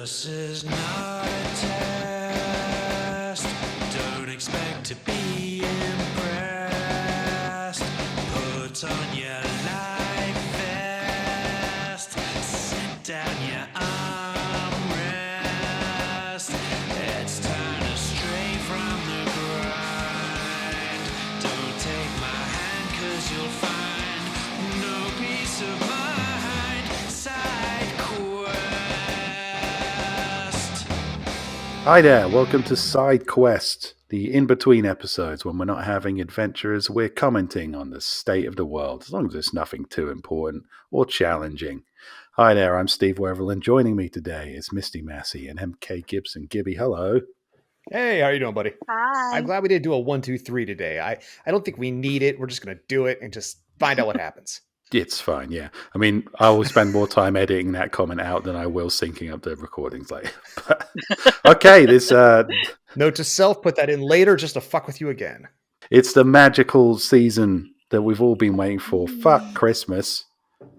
This is not a test. Don't expect to be impressed. Put on your life vest. Sit down your armrest. It's time to stray from the grind. Don't take my hand 'cause you'll find no peace of mind. Side quest. Hi there, welcome to Side Quest, the in-between episodes when we're not having adventures, we're commenting on the state of the world, as long as it's nothing too important or challenging. Hi there, I'm Steve Weatherall, and joining me today is Misty Massey and MK Gibson. Gibby, hello. Hey, how you doing, buddy? Hi. I'm glad we did do a 1, 2, 3 today. I don't think we need it. We're just going to do it and just find out what happens. It's fine, yeah. I mean, I will spend more time editing that comment out than I will syncing up the recordings later. But, okay, this Note to self, put that in later just to fuck with you again. it's the magical season that we've all been waiting for. Fuck Christmas.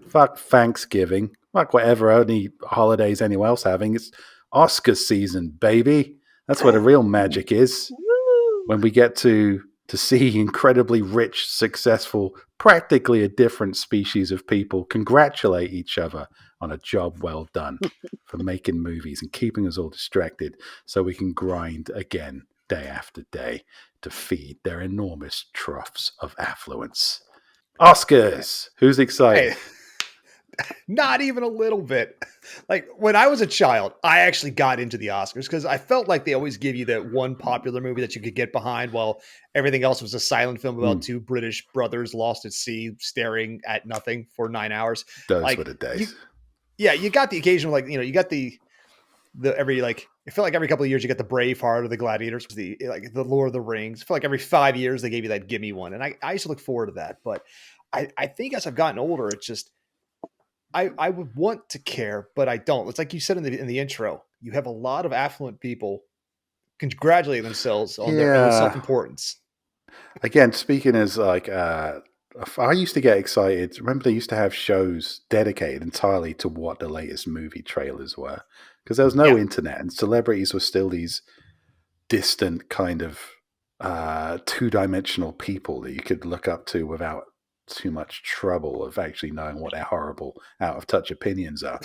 Fuck Thanksgiving. Fuck whatever any holidays anyone else having. It's Oscar season, baby. That's where the real magic is. Woo! When we get to see incredibly rich, successful, practically a different species of people congratulate each other on a job well done for making movies and keeping us all distracted so we can grind again day after day to feed their enormous troughs of affluence. Oscars! Who's excited? Hey, not even a little bit. Like, when I was a child, I actually got into the Oscars because I felt like they always give you that one popular movie that you could get behind while everything else was a silent film about two British brothers lost at sea staring at nothing for 9 hours. Those like, were the days. You got the occasional, like, you got the every, like, I feel like every couple of years you get the Braveheart or the Gladiators, the Lord of the Rings. I feel like every 5 years they gave you that gimme one. And I used to look forward to that. But I think as I've gotten older, it's just, I would want to care, but I don't. It's like you said in the intro, you have a lot of affluent people congratulating themselves on their own self-importance. Again, speaking as like, I used to get excited. Remember, they used to have shows dedicated entirely to what the latest movie trailers were, because there was no internet, and celebrities were still these distant kind of two-dimensional people that you could look up to without too much trouble of actually knowing what their horrible, out-of-touch opinions are.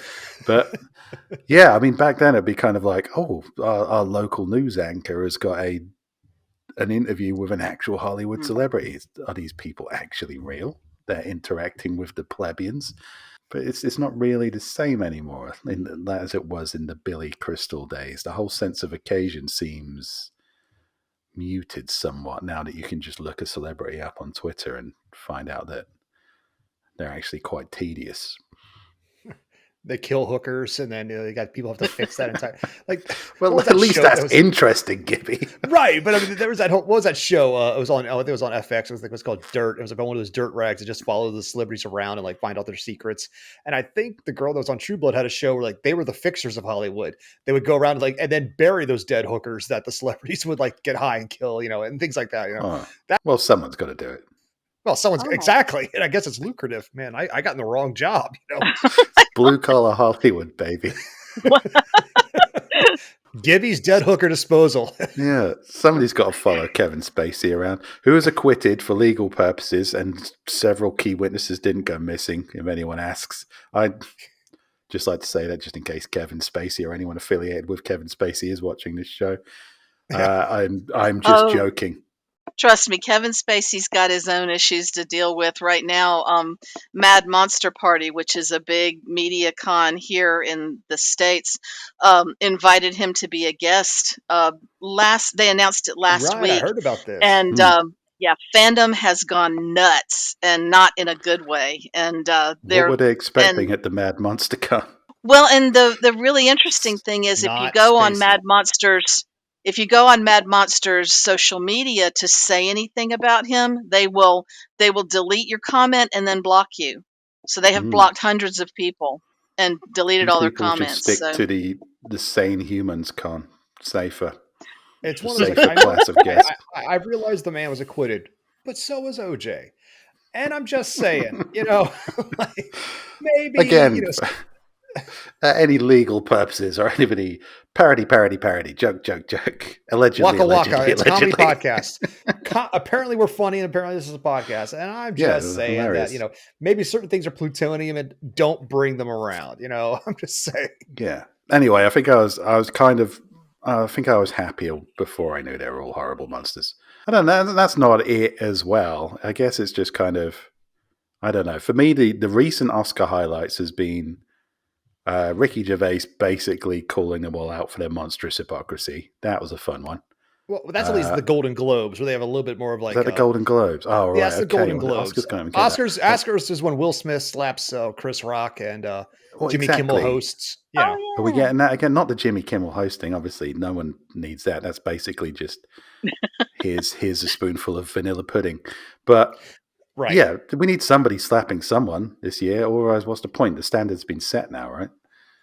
But yeah, I mean, back then it'd be kind of like, oh, our local news anchor has got an interview with an actual Hollywood celebrity. Are these people actually real? They're interacting with the plebeians. But it's not really the same anymore as it was in the Billy Crystal days. The whole sense of occasion seems muted somewhat now that you can just look a celebrity up on Twitter and find out that they're actually quite tedious. They kill hookers, and then you got people have to fix that entire Well, at least that's interesting, Gibby. Right, but I mean, there was that whole, what was that show? It was on, I think it was on FX. It was called Dirt. It was about one of those dirt rags that just follow the celebrities around and like find out their secrets. And I think the girl that was on True Blood had a show where like they were the fixers of Hollywood. They would go around and then bury those dead hookers that the celebrities would like get high and kill, and things like that. Well, someone's got to do it. Well, exactly, and I guess it's lucrative. Man, I got in the wrong job. Blue collar Hollywood, baby. Gibby's dead hooker disposal. Yeah, somebody's got to follow Kevin Spacey around, who was acquitted for legal purposes, and several key witnesses didn't go missing, if anyone asks. I'd just like to say that just in case Kevin Spacey or anyone affiliated with Kevin Spacey is watching this show. I'm just joking. Trust me, Kevin Spacey's got his own issues to deal with right now. Mad Monster Party, which is a big media con here in the States, invited him to be a guest. They announced it last week. I heard about this. And fandom has gone nuts, and not in a good way. And what were they expecting at the Mad Monster Con? Well, and the really interesting thing is, if you go on Mad Monster's social media to say anything about him, they will delete your comment and then block you. So they have blocked hundreds of people and deleted all their comments. Just stick to the Sane Humans Con. Safer. It's one of those class of guests. I realized the man was acquitted, but so was OJ. And I'm just saying, maybe again. any legal purposes or anybody parody, joke, allegedly, Waka Waka. allegedly, It's a comedy allegedly. podcast. Apparently we're funny, and apparently this is a podcast. And I'm Yeah, it just was saying hilarious. that, maybe certain things are plutonium and don't bring them around. I'm just saying. Yeah. Anyway, I think I was happier before I knew they were all horrible monsters. I don't know. That's not it as well. I guess it's just kind of, I don't know. For me, the recent Oscar highlights has been Ricky Gervais basically calling them all out for their monstrous hypocrisy. That was a fun one. Well, that's at least the Golden Globes, where they have a little bit more of like. Is that the Golden Globes? Oh, right. Yeah, it's the okay. Golden Well, Globes. The Oscars don't get that. Oscars is when Will Smith slaps Chris Rock and Jimmy Kimmel exactly. hosts. Oh, Are we getting that again? Not the Jimmy Kimmel hosting. Obviously, no one needs that. That's basically just here's a spoonful of vanilla pudding. But Right. yeah, we need somebody slapping someone this year. Otherwise, what's the point? The standard's been set now, right?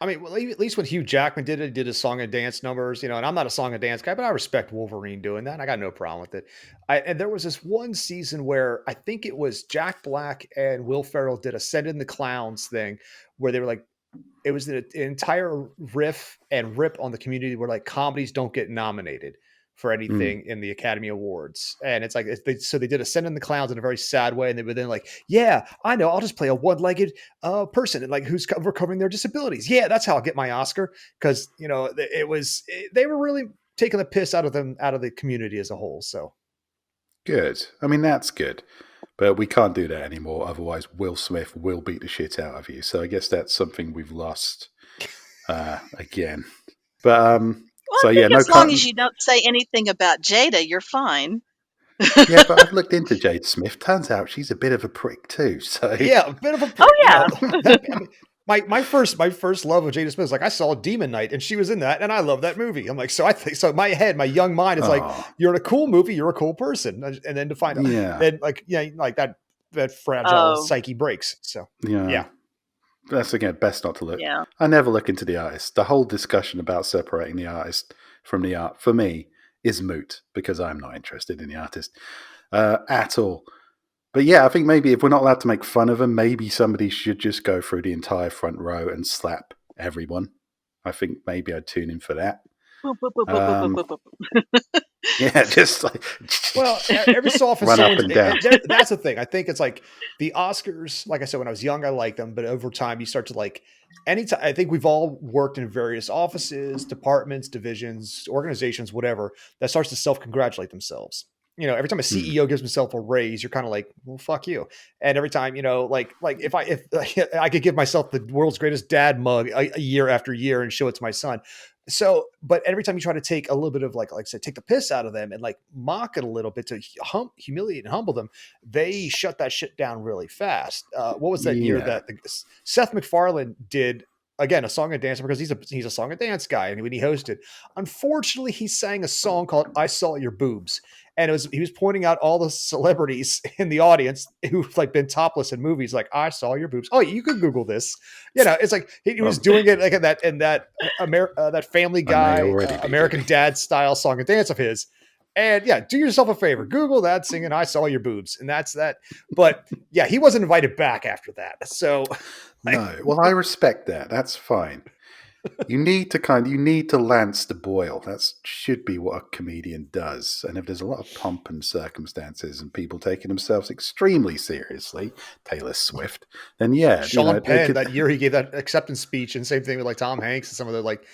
I mean, well, at least when Hugh Jackman did it, he did his song and dance numbers, and I'm not a song and dance guy, but I respect Wolverine doing that. And I got no problem with it. And there was this one season where I think it was Jack Black and Will Ferrell did a Send in the Clowns thing where they were like, it was an entire riff and rip on the community where like comedies don't get nominated for anything in the Academy Awards. And it's like, so they did a Send in the Clowns in a very sad way. And they were then like, yeah, I know, I'll just play a one-legged person and like who's recovering their disabilities. Yeah, that's how I'll get my Oscar. Cause they were really taking the piss out of the community as a whole. So good. I mean, that's good. But we can't do that anymore. Otherwise, Will Smith will beat the shit out of you. So I guess that's something we've lost again. But Well, so I yeah, think as long as you don't say anything about Jada, you're fine. Yeah, but I've looked into Jade Smith. Turns out she's a bit of a prick too. So yeah, a bit of a prick. Oh, yeah. I mean, my first love of Jada Smith was like I saw Demon Knight and she was in that and I love that movie. I'm like, so I think so. My young mind is like, you're in a cool movie, you're a cool person, and then to find out, then like that fragile psyche breaks. So yeah. That's again best not to look. Yeah. I never look into the artist. The whole discussion about separating the artist from the art for me is moot because I'm not interested in the artist at all. But yeah, I think maybe if we're not allowed to make fun of them, maybe somebody should just go through the entire front row and slap everyone. I think maybe I'd tune in for that. Yeah, just like well, every so often, run up and down. That's the thing. I think it's like the Oscars. Like I said, when I was young, I liked them, but over time, you start to like. Anytime, I think we've all worked in various offices, departments, divisions, organizations, whatever. That starts to self-congratulate themselves. Every time a CEO gives himself a raise, you're kind of like, well, fuck you. And every time, like if I could give myself the world's greatest dad mug a year after year and show it to my son. So, but every time you try to take a little bit of like I said, take the piss out of them and like mock it a little bit to humiliate and humble them, they shut that shit down really fast. What was that year that Seth MacFarlane did? Again, a song and dance because he's a song and dance guy, and when he hosted, unfortunately, he sang a song called "I Saw Your Boobs," and he was pointing out all the celebrities in the audience who've like been topless in movies. Like, I saw your boobs. Oh, you can Google this. It's like he was doing it like in that Family Guy American Dad style song and dance of his. And yeah, do yourself a favor. Google that singing "I Saw Your Boobs," and that's that. But yeah, he wasn't invited back after that. So. No, well, I respect that. That's fine. You need to lance the boil. That should be what a comedian does. And if there's a lot of pomp and circumstances and people taking themselves extremely seriously, Taylor Swift, then yeah. Sean Penn, that year he gave that acceptance speech, and same thing with like Tom Hanks and some of the like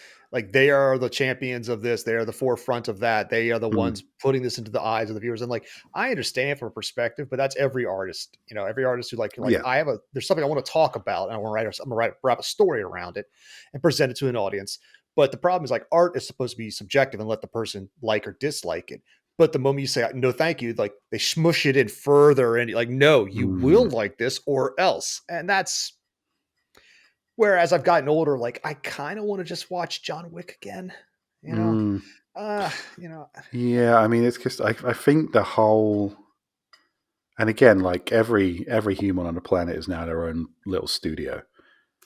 they are the champions of this. They are the forefront of that. They are the ones putting this into the eyes of the viewers. And like, I understand from a perspective, but that's every artist, every artist who there's something I want to talk about and I want to wrap a story around it and present it to an audience. But the problem is like art is supposed to be subjective and let the person like or dislike it. But the moment you say, no, thank you, like they smush it in further and like, no, you will like this or else. And that's, whereas I've gotten older, like I kind of want to just watch John Wick again, Yeah, I mean, it's just I think the whole, and again, like every human on the planet is now their own little studio.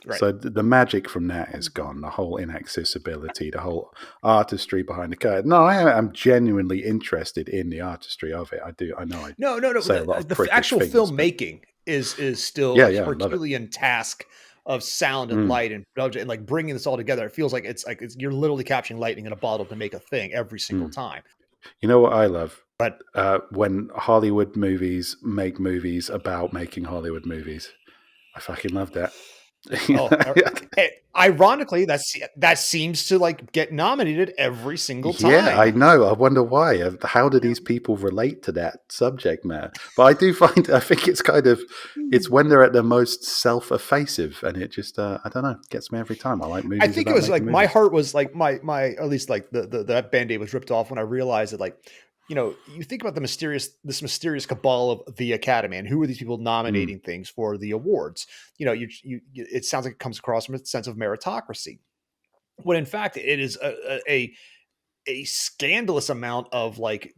Right. So the magic from that is gone. The whole inaccessibility, the whole artistry behind the curtain. No, I'm genuinely interested in the artistry of it. I do. I know. No. The actual filmmaking is still a Herculean task of sound and light and production and like bringing this all together. It feels like it's you're literally capturing lightning in a bottle to make a thing every single time. You know what I love? But when Hollywood movies make movies about making Hollywood movies. I fucking love that. Ironically, that seems to like get nominated every single time. Yeah, I know. I wonder why. How do these people relate to that subject matter? But I think it's when they're at their most self-effactive, and it just, I don't know, gets me every time. I like movies. I think it was like movies. My heart was like my at least like that Band-Aid was ripped off when I realized that like, you think about this mysterious cabal of the Academy and who are these people nominating things for the awards? It sounds like it comes across from a sense of meritocracy, when in fact it is a scandalous amount of like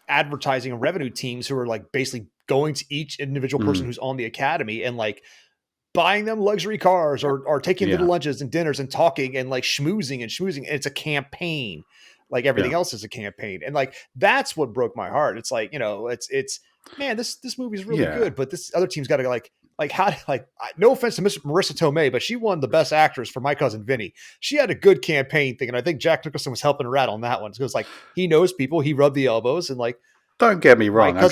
advertising and revenue teams who are like basically going to each individual person who's on the Academy and like buying them luxury cars or taking little lunches and dinners and talking and like schmoozing. And it's a campaign. Like everything else is a campaign. And like, that's what broke my heart. It's like, it's man, this movie is really good, but this other team's got to no offense to Marissa Tomei, but she won the best actress for My Cousin Vinny. She had a good campaign thing. And I think Jack Nicholson was helping her out on that one. Because like, he knows people, he rubbed the elbows and like, don't get me wrong. I'm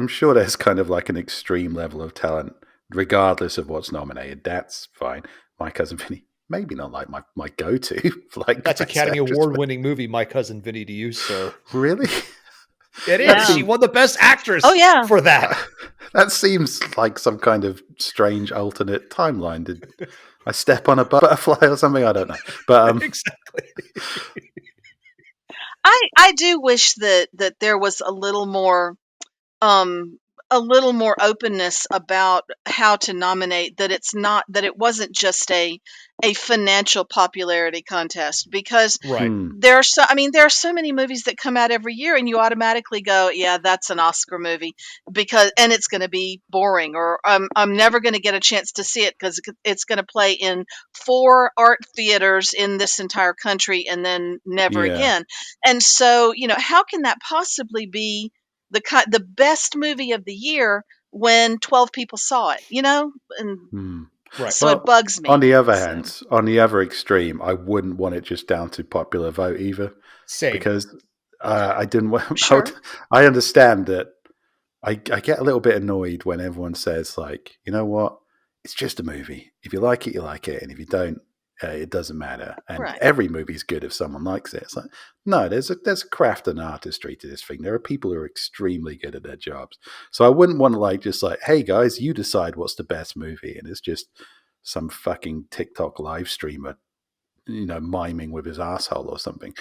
sure there's kind of like an extreme level of talent, regardless of what's nominated. That's fine. My Cousin Vinny. Maybe not like my go-to. Like that's Academy Award-winning movie, My Cousin Vinny, to you, sir. Really? It is. Yeah. She won the best actress. For that. That seems like some kind of strange alternate timeline. Did I step on a butterfly or something? I don't know. But exactly. I do wish that there was a little more openness about how to nominate, that it wasn't just a financial popularity contest, because there are so many movies that come out every year and you automatically go, yeah, that's an Oscar movie, and it's going to be boring, or I'm never going to get a chance to see it because it's going to play in 4 art theaters in this entire country and then never again. And so, how can that possibly be the best movie of the year when 12 people saw it, and so it bugs me. On the other hand, on the other extreme, I wouldn't want it just down to popular vote either. Same. Because I didn't want. Sure. I understand that. I get a little bit annoyed when everyone says like, you know what, it's just a movie. If you like it, you like it, and if you don't, it doesn't matter. And every movie's good if someone likes it. It's like, no, there's a craft and artistry to this thing. There are people who are extremely good at their jobs. So I wouldn't want to just like, hey guys, you decide what's the best movie, and it's just some fucking TikTok live streamer, miming with his asshole or something.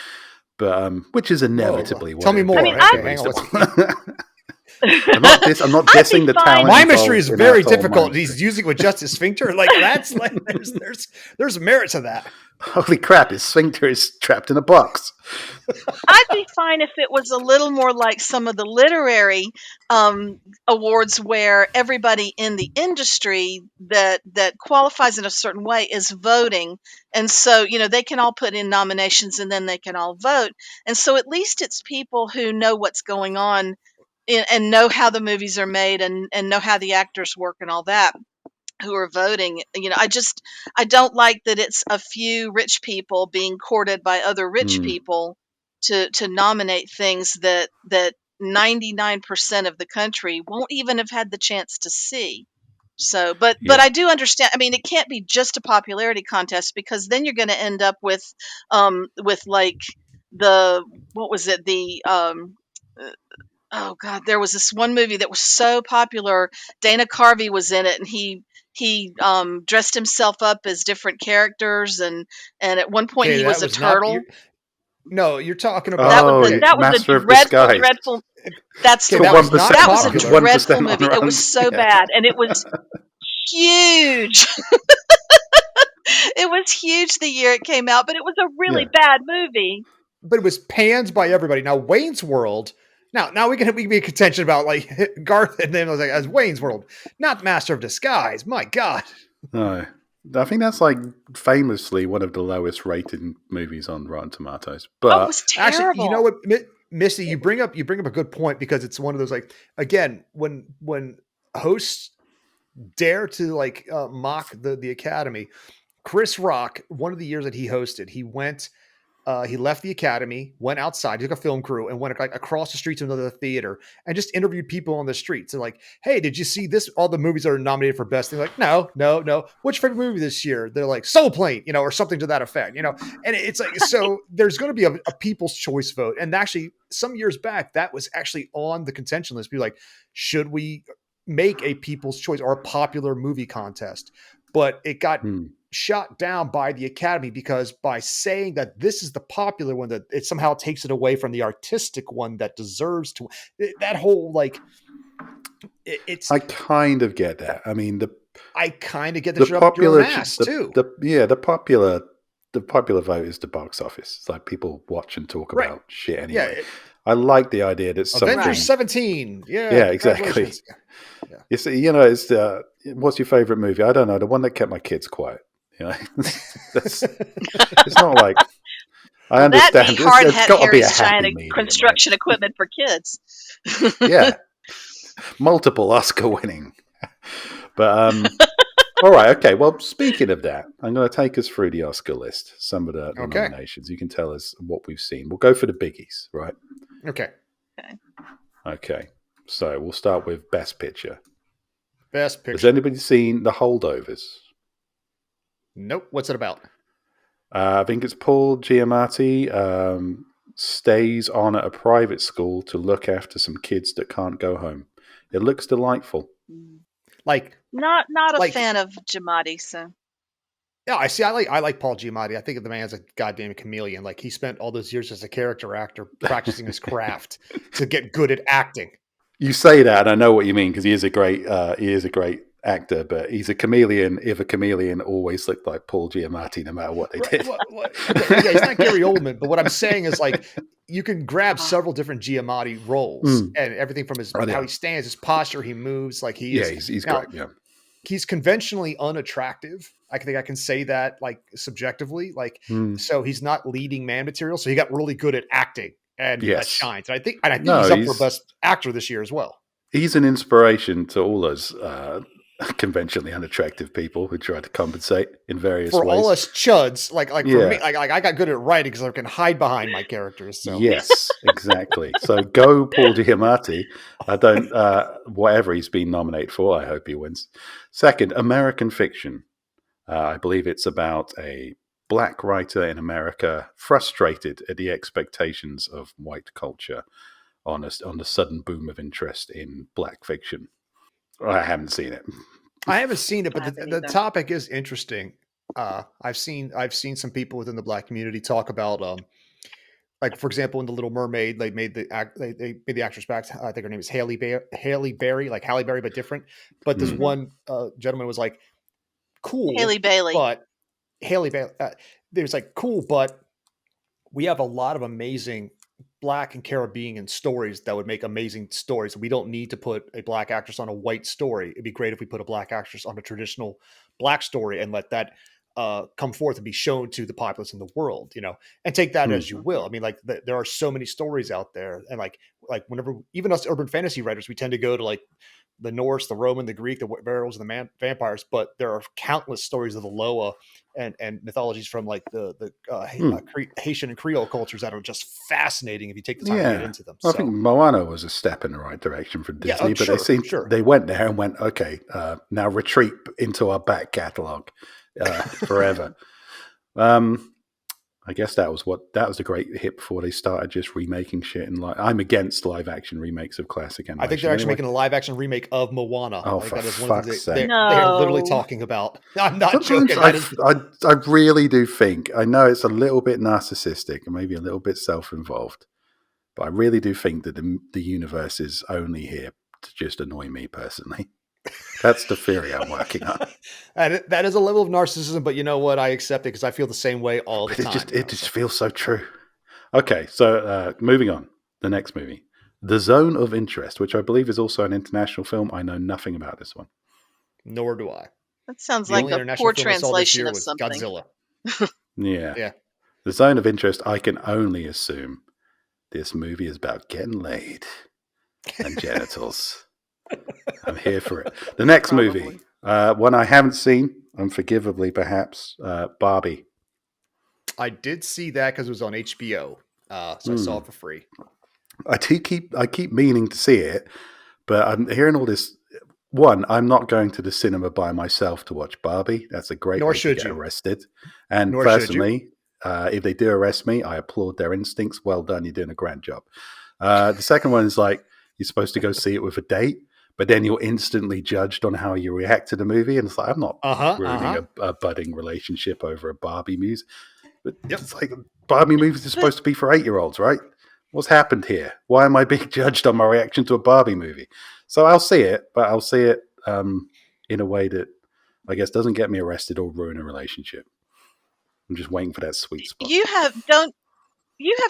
But which is inevitably what. Tell me more. Hang on. I'm not dissing the talent. My mystery is very difficult. He's using it with just his sphincter. Like that's like there's merit to that. Holy crap! His sphincter is trapped in a box. I'd be fine if it was a little more like some of the literary awards, where everybody in the industry that qualifies in a certain way is voting, and so they can all put in nominations and then they can all vote, and so at least it's people who know what's going on and know how the movies are made and know how the actors work and all that, who are voting. I don't like that it's a few rich people being courted by other rich people to nominate things that 99% of the country won't even have had the chance to see. So, but I do understand. I mean, it can't be just a popularity contest, because then you're going to end up with like what was it? Oh God, there was this one movie that was so popular. Dana Carvey was in it, and he dressed himself up as different characters, and at one point he was a turtle. You're talking about that was a dreadful. That was a dreadful movie. It was so bad, and it was huge. It was huge the year it came out, but it was a really bad movie. But it was panned by everybody. Now Wayne's World. Now we can be in contention about like Garth and then I was like as Wayne's World, not Master of Disguise. My God. No, I think that's like famously one of the lowest rated movies on Rotten Tomatoes. But it was terrible. Actually, you know what, Misty, you bring up a good point, because it's one of those like, again, when hosts dare to like mock the Academy. Chris Rock, one of the years that he hosted, he left the Academy, went outside, took a film crew, and went like across the street to another theater and just interviewed people on the streets. And like, hey, did you see this? All the movies that are nominated for best. They're like, no. What's your favorite movie this year? They're like, Soul Plane, or something to that effect, And it's like, so there's going to be a people's choice vote. And actually, some years back, that was actually on the contention list. Be like, should we make a people's choice or a popular movie contest? But it got shot down by the Academy because by saying that this is the popular one, that it somehow takes it away from the artistic one that deserves to. That whole like, it's. I kind of get that. I mean, I kind of get the popular ass too. The popular vote is the box office. It's like people watch and talk about shit anyway. Yeah, I like the idea that something. Avengers 17. Yeah, exactly. Yeah. It's it's what's your favorite movie? I don't know. The one that kept my kids quiet. It's not like I understand. That'd be hard it's got to be a Harry's happy giant medium, construction equipment for kids. Yeah, multiple Oscar winning. But all right, okay. Well, speaking of that, I'm going to take us through the Oscar list. Some of the nominations. You can tell us what we've seen. We'll go for the biggies, right? Okay. So we'll start with Best Picture. Best Picture. Has anybody seen The Holdovers? Nope. What's it about? I think it's Paul Giamatti stays on at a private school to look after some kids that can't go home. It looks delightful. Like not a fan of Giamatti, so. Yeah, I see. I like Paul Giamatti. I think of the man's a goddamn chameleon. Like he spent all those years as a character actor practicing his craft to get good at acting. You say that, and I know what you mean because he is a great actor, but he's a chameleon. If a chameleon always looked like Paul Giamatti, no matter what they did. Yeah, he's not Gary Oldman, but what I'm saying is like you can grab several different Giamatti roles and everything from how he stands, his posture, he moves, like he's great. Yeah, he's conventionally unattractive. I think I can say that like subjectively, so he's not leading man material. So he got really good at acting and that shines. And I think he's up for Best Actor this year as well. He's an inspiration to all us conventionally unattractive people who try to compensate in various ways. For all us chuds, for me, I got good at writing because I can hide behind my characters. So. Yes, exactly. So go Paul Giamatti. I don't, whatever he's been nominated for, I hope he wins. Second, American Fiction. I believe it's about a black writer in America frustrated at the expectations of white culture on the sudden boom of interest in black fiction. I haven't seen it. I haven't seen it, but the topic is interesting. I've seen some people within the black community talk about, like for example, in The Little Mermaid, they made the actress back. I think her name is Halle Berry, like Halle Berry, but different. But this one gentleman was like, "Cool, Haley Bailey," but Haley Bailey. It was like, "Cool, but we have a lot of amazing." Black and Caribbean stories that would make amazing stories. We don't need to put a black actress on a white story. It'd be great if we put a black actress on a traditional black story and let that come forth and be shown to the populace in the world, and take that as you will. I mean, like there are so many stories out there, and like whenever even us urban fantasy writers, we tend to go to like the Norse, the Roman, the Greek, the werewolves, and the vampires, but there are countless stories of the Loa and mythologies from like the Haitian and Creole cultures that are just fascinating if you take the time to get into them. Well, I think Moana was a step in the right direction for Disney, but they went there and went, okay, now retreat into our back catalogue forever. I guess that was the great hit before they started just remaking shit. And I'm against live action remakes of classic animation. I think they're actually making a live action remake of Moana. Oh, for fuck's sake! They are literally talking about. I'm not joking. I really do think. I know it's a little bit narcissistic and maybe a little bit self-involved, but I really do think that the universe is only here to just annoy me personally. That's the theory I'm working on. And that is a level of narcissism, but you know what? I accept it because I feel the same way all the time. It just feels so true. Okay, so moving on. The next movie, The Zone of Interest, which I believe is also an international film. I know nothing about this one. Nor do I. That sounds like a poor translation of something. Godzilla. Yeah. The Zone of Interest, I can only assume this movie is about getting laid and genitals. I'm here for it. The next movie, One I haven't seen, unforgivably perhaps, Barbie. I did see that because it was on HBO, so I saw it for free. I keep meaning to see it, but I'm hearing all this. One, I'm not going to the cinema by myself to watch Barbie. That's a great Nor way to should get you. arrested. And Nor should you. personally, if they do arrest me, I applaud their instincts. Well done, you're doing a grand job. The second one is like you're supposed to go see it with a date, but then you're instantly judged on how you react to the movie. And it's like I'm not ruining a budding relationship over a Barbie movie. But it's like Barbie movies are supposed to be for 8-year-olds, right? What's happened here? Why am I being judged on my reaction to a Barbie movie? So I'll see it, but I'll see it in a way that I guess doesn't get me arrested or ruin a relationship. I'm just waiting for that sweet spot. You have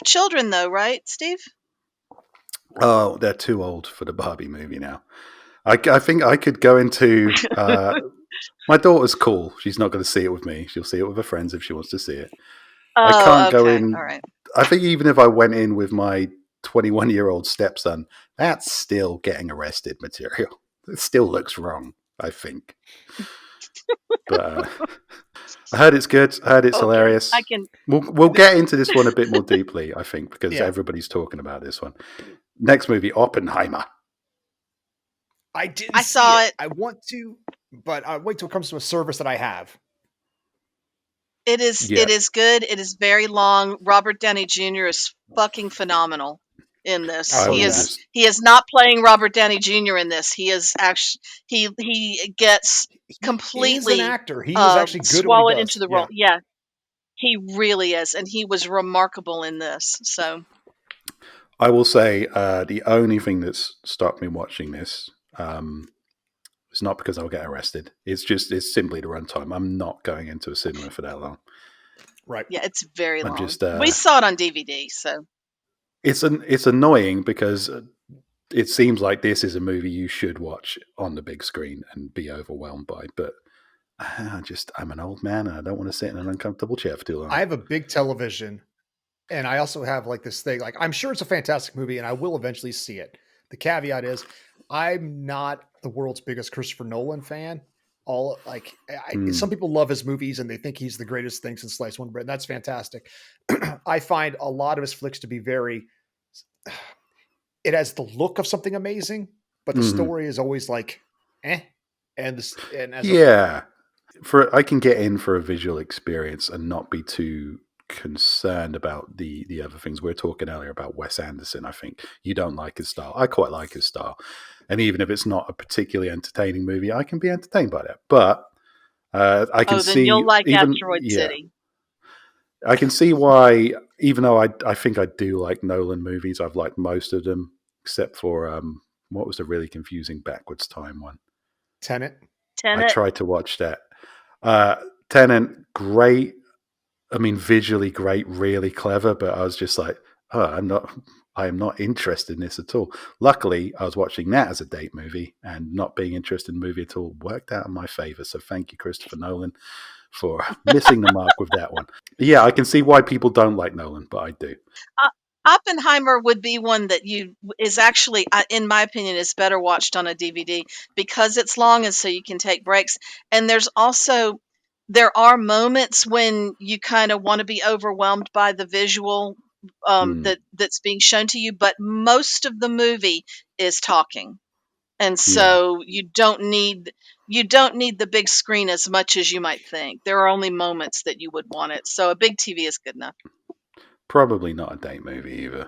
children though, right, Steve? Oh, they're too old for the Barbie movie now. I think I could go into. My daughter's cool. She's not going to see it with me. She'll see it with her friends if she wants to see it. I can't go in. All right. I think even if I went in with my 21-year-old stepson, that's still getting arrested material. It still looks wrong, I think. But I heard it's good. I heard it's hilarious. We'll get into this one a bit more deeply, I think, because everybody's talking about this one. Next movie, Oppenheimer. I saw it. I want to, but I wait till it comes to a service that I have. It is good. It is very long. Robert Downey Jr. is fucking phenomenal in this. He is not playing Robert Downey Jr. in this. He is actually he gets completely He's an actor. He is actually good swallowed into the role. Yeah, he really is, and he was remarkable in this. So I will say the only thing that's stopped me watching this it's not because I'll get arrested. It's simply the runtime. I'm not going into a cinema for that long. Right. Yeah, it's very long. We saw it on DVD, so it's annoying because it seems like this is a movie you should watch on the big screen and be overwhelmed by. But I'm an old man and I don't want to sit in an uncomfortable chair for too long. I have a big television, and I also have like this thing. Like I'm sure it's a fantastic movie, and I will eventually see it. The caveat is, I'm not the world's biggest Christopher Nolan fan. Some people love his movies and they think he's the greatest thing since sliced one bread. And that's fantastic. I find a lot of his flicks to be it has the look of something amazing, but the story is always like, eh. I can get in for a visual experience and not be too concerned about the other things. We were talking earlier about Wes Anderson. I think you don't like his style. I quite like his style. And even if it's not a particularly entertaining movie, I can be entertained by that. But I can see... then you'll like Asteroid City. I can see why, even though I think I do like Nolan movies, I've liked most of them, except for, what was the really confusing backwards time one? Tenet. I tried to watch that. Tenet, great. I mean, visually great, really clever, but I was just like, I am not interested in this at all. Luckily, I was watching that as a date movie, and not being interested in the movie at all worked out in my favor. So thank you, Christopher Nolan, for missing the mark with that one. Yeah, I can see why people don't like Nolan, but I do. Oppenheimer would be one that is actually, in my opinion, is better watched on a DVD because it's long and so you can take breaks. And there are moments when you kind of want to be overwhelmed by the visual that's being shown to you, but most of the movie is talking, and so you don't need the big screen as much as you might think. There are only moments that you would want it, so a big TV is good enough. Probably not a date movie either.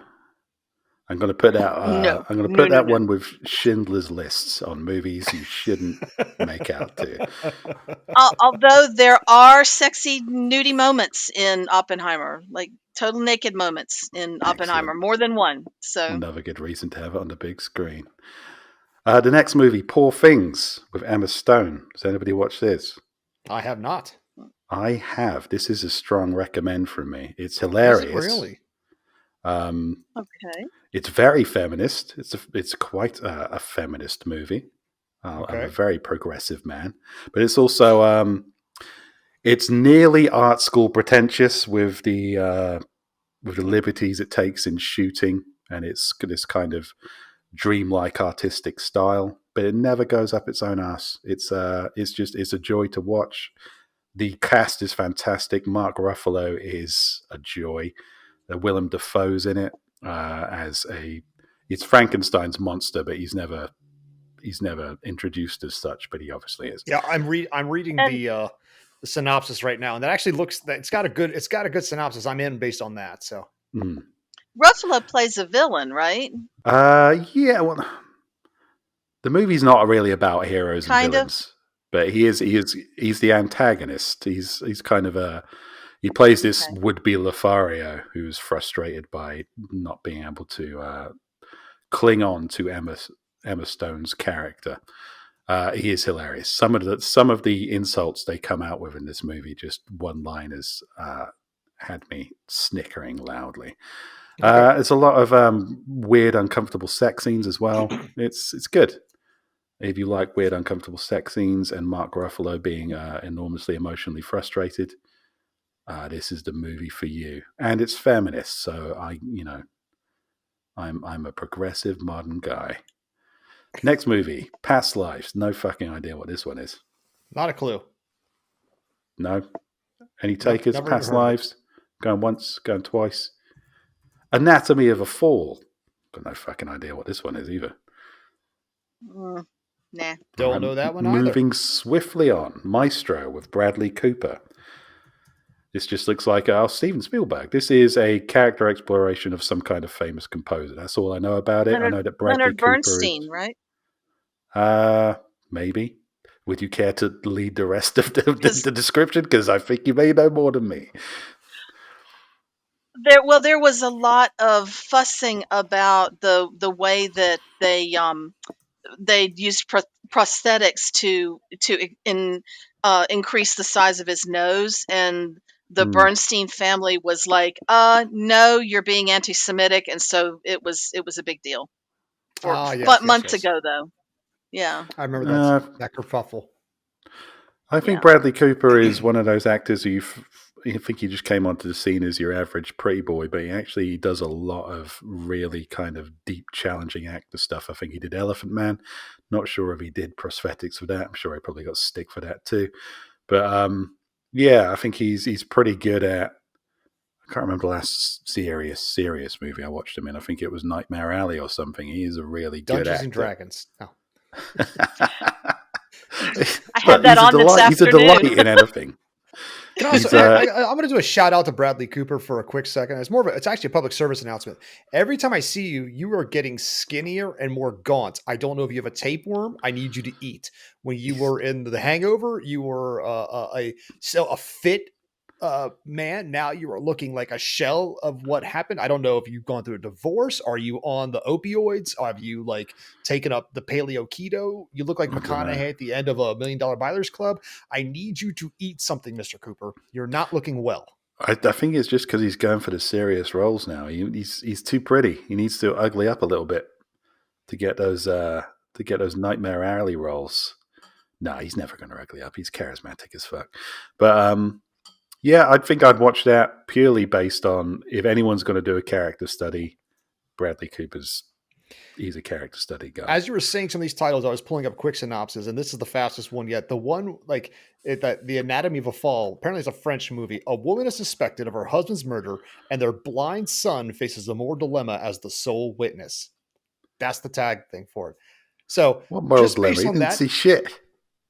I'm going to put that one with Schindler's Lists on movies you shouldn't make out to. Although there are sexy, nudie moments in Oppenheimer, like total naked moments in Oppenheimer, more than one. So another good reason to have it on the big screen. The next movie, Poor Things, with Emma Stone. Has anybody watched this? I have not. I have. This is a strong recommend from me. It's hilarious. Is it really? Okay. It's very feminist. It's quite a feminist movie. I'm a very progressive man, but it's also it's nearly art school pretentious with the liberties it takes in shooting, and it's this kind of dreamlike artistic style, but it never goes up its own ass. It's a joy to watch. The cast is fantastic. Mark Ruffalo is a joy. Willem Dafoe's in it it's Frankenstein's monster, but he's never introduced as such, but he obviously is. Yeah, I'm reading And the synopsis right now, and that actually looks that it's got a good synopsis. I'm in based on that. So Mm. Ruffalo plays a villain, right? Yeah. Well, the movie's not really about heroes and Kind of. villains, but he's the antagonist. He's kind of he plays this Okay. would-be Lothario who's frustrated by not being able to cling on to Emma Stone's character. He is hilarious. Some of the insults they come out with in this movie, just one-liners, had me snickering loudly. It's a lot of weird, uncomfortable sex scenes as well. It's good. If you like weird, uncomfortable sex scenes and Mark Ruffalo being enormously emotionally frustrated, this is the movie for you. And it's feminist, so I'm a progressive modern guy. Next movie, Past Lives. No fucking idea what this one is. not a clue. No? Any takers? never even Past heard of it. Lives? Going once, going twice. Anatomy of a Fall. Got no fucking idea what this one is either. Nah. Don't know that one Moving swiftly on. Maestro with Bradley Cooper. This just looks like Steven Spielberg. This is a character exploration of some kind of famous composer. That's all I know about it. I know that Bradley Leonard Cooper Bernstein, right? maybe. Would you care to lead the rest of the description? Because I think you may know more than me. There was a lot of fussing about the way that they used prosthetics to increase the size of his nose, and the Bernstein family was like, no, you're being anti-Semitic, and so it was a big deal. Months ago, though. Yeah, I remember that kerfuffle. I think Bradley Cooper is one of those actors who you think he just came onto the scene as your average pretty boy, but he does a lot of really kind of deep, challenging actor stuff. I think he did Elephant Man. Not sure if he did prosthetics for that. I'm sure he probably got stick for that too. But I think he's pretty good at. I can't remember the last serious movie I watched him in. I think it was Nightmare Alley or something. He is a really good actor. Dungeons and Dragons. No. I had that on this afternoon. He's a delight in anything. I'm going to do a shout out to Bradley Cooper for a quick second. It's actually a public service announcement. Every time I see you, you are getting skinnier and more gaunt. I don't know if you have a tapeworm. I need you to eat. When you were in The Hangover, you were a fit man. Now you are looking like a shell of what happened. I don't know if you've gone through a divorce. Are you on the opioids? Have you taken up the paleo keto? You look like McConaughey at the end of $1 Million Buyers Club. I need you to eat something, Mr. Cooper. You're not looking well. I think it's just because he's going for the serious roles now. He's too pretty. He needs to ugly up a little bit to get those Nightmare Alley roles. No, he's never going to ugly up. He's charismatic as fuck. But I think I'd watch that purely based on if anyone's going to do a character study, Bradley Cooper's. He's a character study guy. As you were saying some of these titles, I was pulling up quick synopsis, and this is the fastest one yet. The one The Anatomy of a Fall. Apparently, it's a French movie. A woman is suspected of her husband's murder, and their blind son faces a moral dilemma as the sole witness. That's the tag thing for it. So, what moral dilemma? He didn't see shit.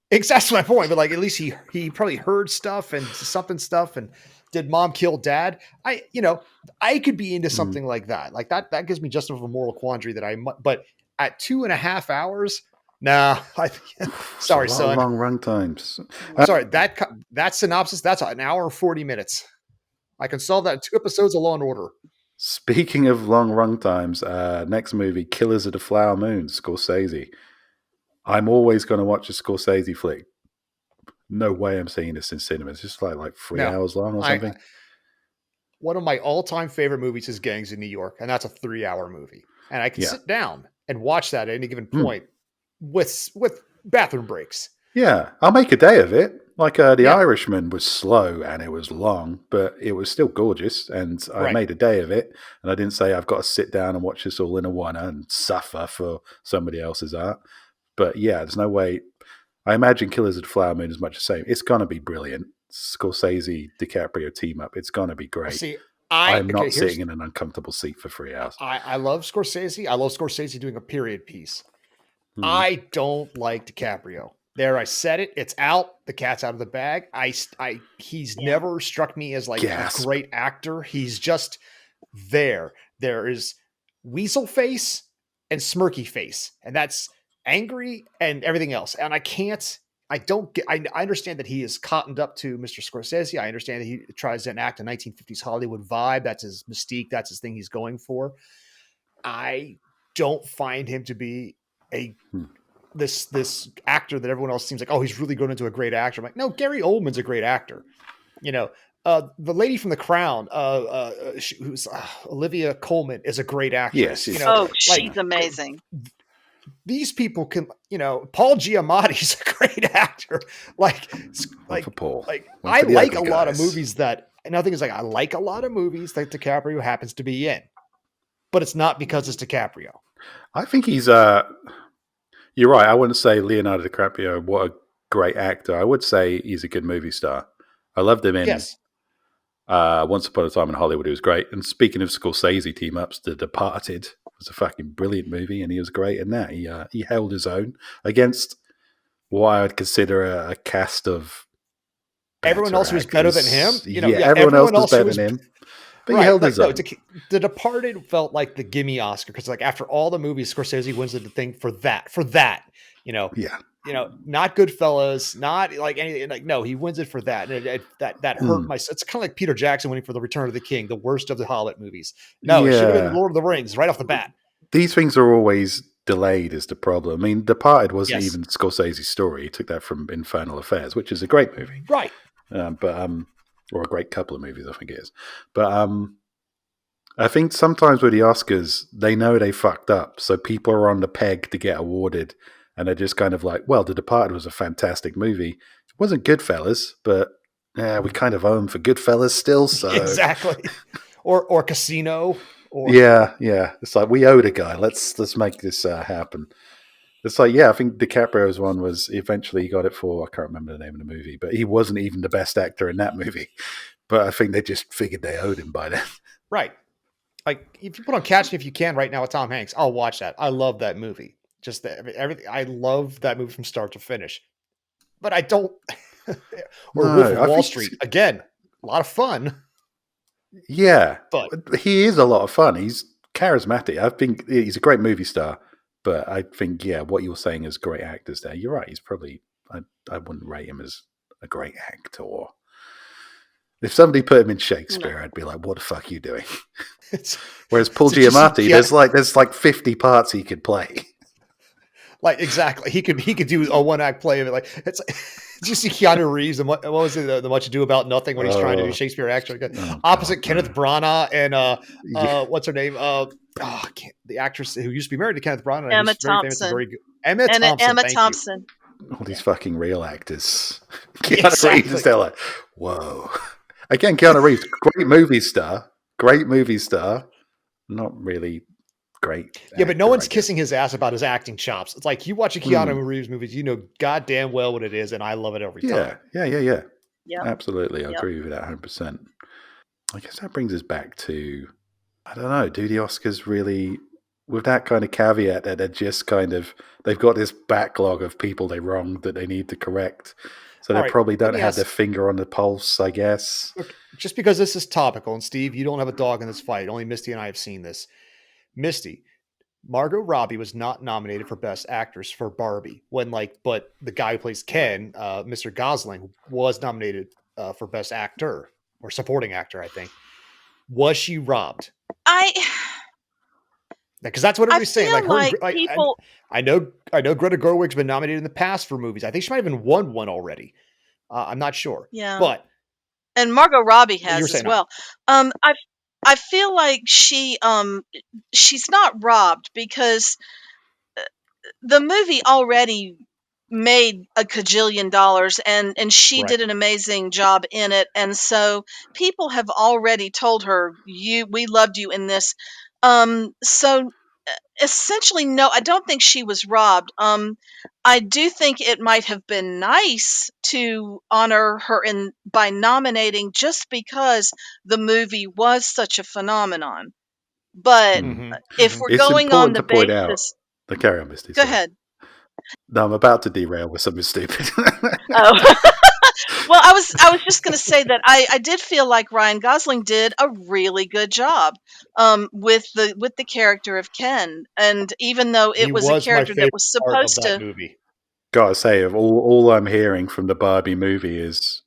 That's my point. But at least he probably heard stuff and and did mom kill dad? I could be into something like that. That gives me just enough of a moral quandary but at 2.5 hours, nah. Sorry, son. Long run times. Sorry, that synopsis, that's an hour and 40 minutes. I can solve that in 2 episodes of Law and Order. Speaking of long run times, next movie, Killers of the Flower Moon, Scorsese. I'm always going to watch a Scorsese flick. No way I'm seeing this in cinema. It's just like 3 hours long or something. One of my all-time favorite movies is Gangs in New York, and that's a 3-hour movie. And I can sit down and watch that at any given point with bathroom breaks. Yeah, I'll make a day of it. Like The Yeah. Irishman was slow and it was long, but it was still gorgeous, and I Right. made a day of it. And I didn't say I've got to sit down and watch this all in a one and suffer for somebody else's art. But yeah, there's no way. I imagine Killers of the Flower Moon is much the same. It's gonna be brilliant. Scorsese DiCaprio team up. It's gonna be Well, great. see, I'm not here's sitting in an uncomfortable seat for 3 hours. I love Scorsese. I love Scorsese doing a period piece. Hmm. I don't like DiCaprio. There, I said it. It's out. The cat's out of the bag. He's never struck me as like Gasp. a great actor. He's just there. There is weasel face and smirky face, and that's angry and everything else. And I can't. I don't get. I understand that he is cottoned up to Mr. Scorsese. I understand that he tries to enact a 1950s Hollywood vibe. That's his mystique. That's his thing he's going for. I don't find him to be a this actor that everyone else seems like, oh, he's really grown into a great actor. I'm like, no, Gary Oldman's a great actor. You know, the lady from The Crown, who's Olivia Colman, is a great actress. Yes, You know, Oh, she's amazing. these people can, Paul Giamatti's a great actor. One for Paul. Like One I for the like a ugly lot of guys. movies that, another thing is like, I like a lot of movies that DiCaprio happens to be in, but it's not because it's DiCaprio. I think he's you're right. I wouldn't say Leonardo DiCaprio, what a great actor. I would say he's a good movie star. I loved him in Yes. Once Upon a Time in Hollywood. He was great. And speaking of Scorsese team ups, The Departed was a fucking brilliant movie, and he was great in that. He held his own against what I would consider a cast of Everyone else who was better than him. actors. Everyone else was better than him. But he held his own. The Departed felt like the gimme Oscar because, like, after all the movies, Scorsese wins the thing for that. Yeah. Not Goodfellas, not like anything. Like, no, he wins it for that. And that hurt my. It's kind of like Peter Jackson winning for The Return of the King, the worst of the Hobbit movies. No, it should have been Lord of the Rings right off the bat. These things are always delayed is the problem. I mean, Departed wasn't Yes. even Scorsese's story. He took that from Infernal Affairs, which is a great movie. Right. Or a great couple of movies, I think it is. But I think sometimes with the Oscars, they know they fucked up, so people are on the peg to get awarded, and they're just kind of like, well, The Departed was a fantastic movie. It wasn't Goodfellas, but we kind of owe him for Goodfellas still, so Exactly. Or Casino. Or yeah. It's like we owe the guy. Let's make this happen. It's like, I think DiCaprio's one was eventually he got it for, I can't remember the name of the movie, but he wasn't even the best actor in that movie. But I think they just figured they owed him by then. Right. Like, if you put on Catch Me If You Can right now with Tom Hanks, I'll watch that. I love that movie. Just everything. I love that movie from start to finish. But I don't. Or Wolf of Wall Street. Again, a lot of fun. Yeah. But he is a lot of fun. He's charismatic. I think he's a great movie star. But I think, what you were saying is great actors there. You're right. He's probably, I wouldn't rate him as a great actor. If somebody put him in Shakespeare, I'd be like, what the fuck are you doing? Whereas Paul Giamatti, there's like 50 parts he could play. Like, exactly. He could do a one-act play of it. Like, it's did you see Keanu Reeves and what was it, the Much Ado About Nothing when he's trying to do Shakespeare action? Opposite Kenneth Branagh and what's her name? The actress who used to be married to Kenneth Branagh. Emma Thompson. Emma Thompson. All these fucking real actors. Exactly. Keanu Reeves is there like, whoa. Again, Keanu Reeves, great movie star. Not really great. Yeah, but no one's kissing his ass about his acting chops. It's like you watch a Keanu Reeves movies, you know goddamn well what it is, and I love it every time. Yeah. Yep. Absolutely. I Yep. agree with that 100%. I guess that brings us back to, I don't know, do the Oscars really, with that kind of caveat that they're just kind of, they've got this backlog of people they wronged that they need to correct. So they probably don't have their finger on the pulse, I guess. Look, just because this is topical, and Steve, you don't have a dog in this fight. Only Misty and I have seen this. Misty, Margot Robbie was not nominated for Best Actress for Barbie but the guy who plays Ken, Mr. Gosling, was nominated for Best Actor or Supporting Actor, I think. Was she robbed? Because that's what everybody's saying. People. I know Greta Gerwig's been nominated in the past for movies. I think she might have even won one already. I'm not sure. Yeah. But and Margot Robbie has as well. No. I feel like she's not robbed because the movie already made a cajillion dollars, and she Right. did an amazing job in it, and so people have already told her, we loved you in this. So essentially, no, I don't think she was robbed. I do think it might have been nice to honor her in by nominating, just because the movie was such a phenomenon. But Mm. if we're It's going on important the to point out basis, the carry on, Misty. go Sorry. ahead. No, I'm about to derail with something stupid. Oh. Well, I was just going to say that I did feel like Ryan Gosling did a really good job with the character of Ken, and even though He it was a was my character that favorite was part of supposed that to, movie. Gotta say, of all I'm hearing from the Barbie movie is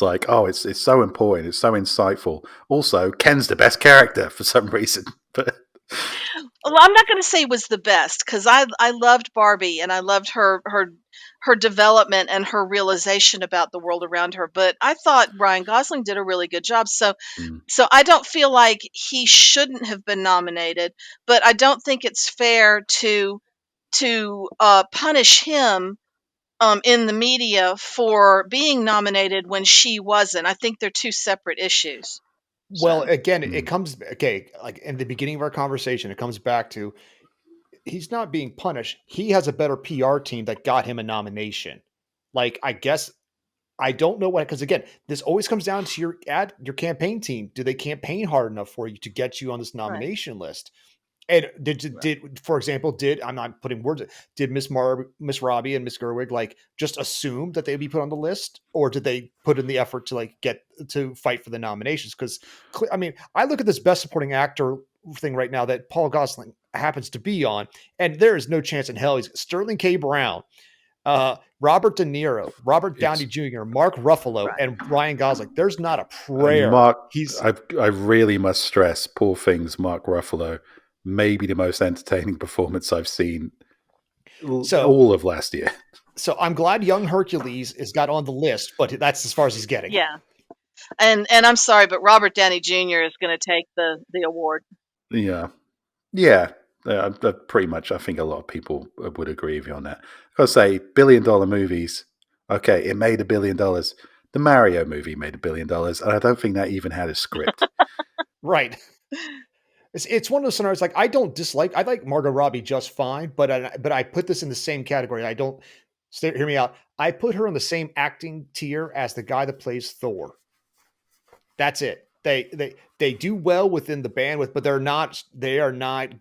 like, oh, it's so important, it's so insightful. Also, Ken's the best character for some reason. But well, I'm not going to say was the best, because I loved Barbie, and I loved her development and her realization about the world around her. But I thought Ryan Gosling did a really good job. mm, So I don't feel like he shouldn't have been nominated, but I don't think it's fair to punish him in the media for being nominated when she wasn't. I think they're two separate issues. Well, So again, it mm, comes okay, like in the beginning of our conversation, it comes back to he's not being punished. He has a better PR team that got him a nomination. Like, I guess I don't know what, because again, this always comes down to your campaign team. Do they campaign hard enough for you to get you on this right. nomination list? And Right. for example, I'm not putting words, did Miss Robbie and Miss Gerwig like just assume that they'd be put on the list, or did they put in the effort to like get to fight for the nominations? Because I mean, I look at this Best Supporting Actor thing right now that Paul Gosling happens to be on, and there is no chance in hell he's Sterling K. Brown, Robert De Niro, Robert Downey it's Jr., Mark Ruffalo, Right. and Ryan Gosling. There's not a and prayer. Mark. He's I really must stress, poor things, Mark Ruffalo, maybe the most entertaining performance I've seen so all of last year. so I'm glad Young Hercules is got on the list, but that's as far as he's getting. Yeah. And I'm sorry, but Robert Downey Jr. is going to take the award. Yeah, yeah. Pretty much, I think a lot of people would agree with you on that. I'll say $1 billion movies. Okay, it made $1 billion. The Mario movie made $1 billion, and I don't think that even had a script. Right. It's one of those scenarios like I like Margot Robbie just fine, but I put this in the same category. I don't hear me out. I put her in the same acting tier as the guy that plays Thor. That's it. They do well within the bandwidth, but they are not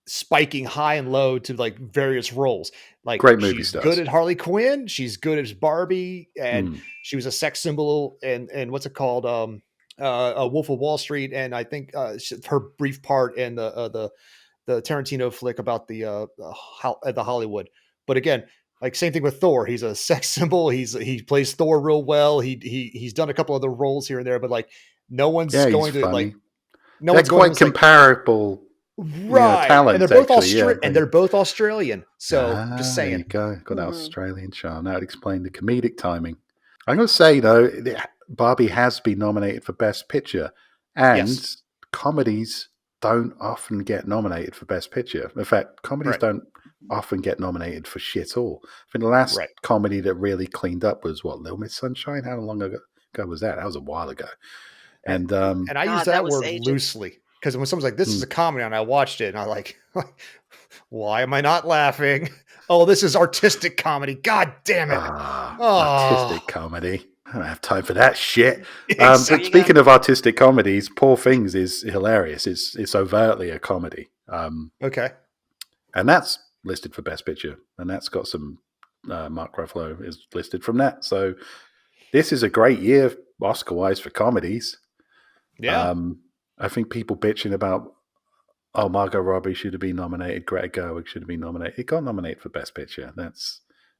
spiking high and low to like various roles. Like Great movie she's good stars. at Harley Quinn, she's good as Barbie, and Mm. she was a sex symbol and what's it called? A Wolf of Wall Street, and I think her brief part in the Tarantino flick about the Hollywood. But again, like same thing with Thor. He's a sex symbol. He plays Thor real well. He's done a couple other roles here and there, but like no one's Yeah, he's going to like funny. no They're one's going quite to say comparable, right. And talents actually. Yeah, they're both Australian. So just there you saying. go. Got that Mhm. Australian charm. That would explain the comedic timing. I'm going to say though, Barbie has been nominated for Best Picture, and Yes. comedies don't often get nominated for Best Picture. In fact, comedies Right. don't often get nominated for shit all. I think the last Right. comedy that really cleaned up was what, Little Miss Sunshine? How long ago was that? That was a while ago. And And and I use God, that that was word ages. loosely because when someone's like, "This is Hmm. a comedy," and I watched it, and I like, why am I not laughing? Oh, this is artistic comedy. God damn it! Artistic Oh, comedy. I don't have time for that shit. There exactly. But you go. speaking of artistic comedies, Poor Things is hilarious. It's overtly a comedy, Okay. and that's listed for Best Picture, and that's got some Mark Ruffalo is listed from that. So this is a great year Oscar-wise for comedies. Yeah. I think people bitching about, oh, Margot Robbie should have been nominated, Greta Gerwig should have been nominated. It got nominated for Best Picture.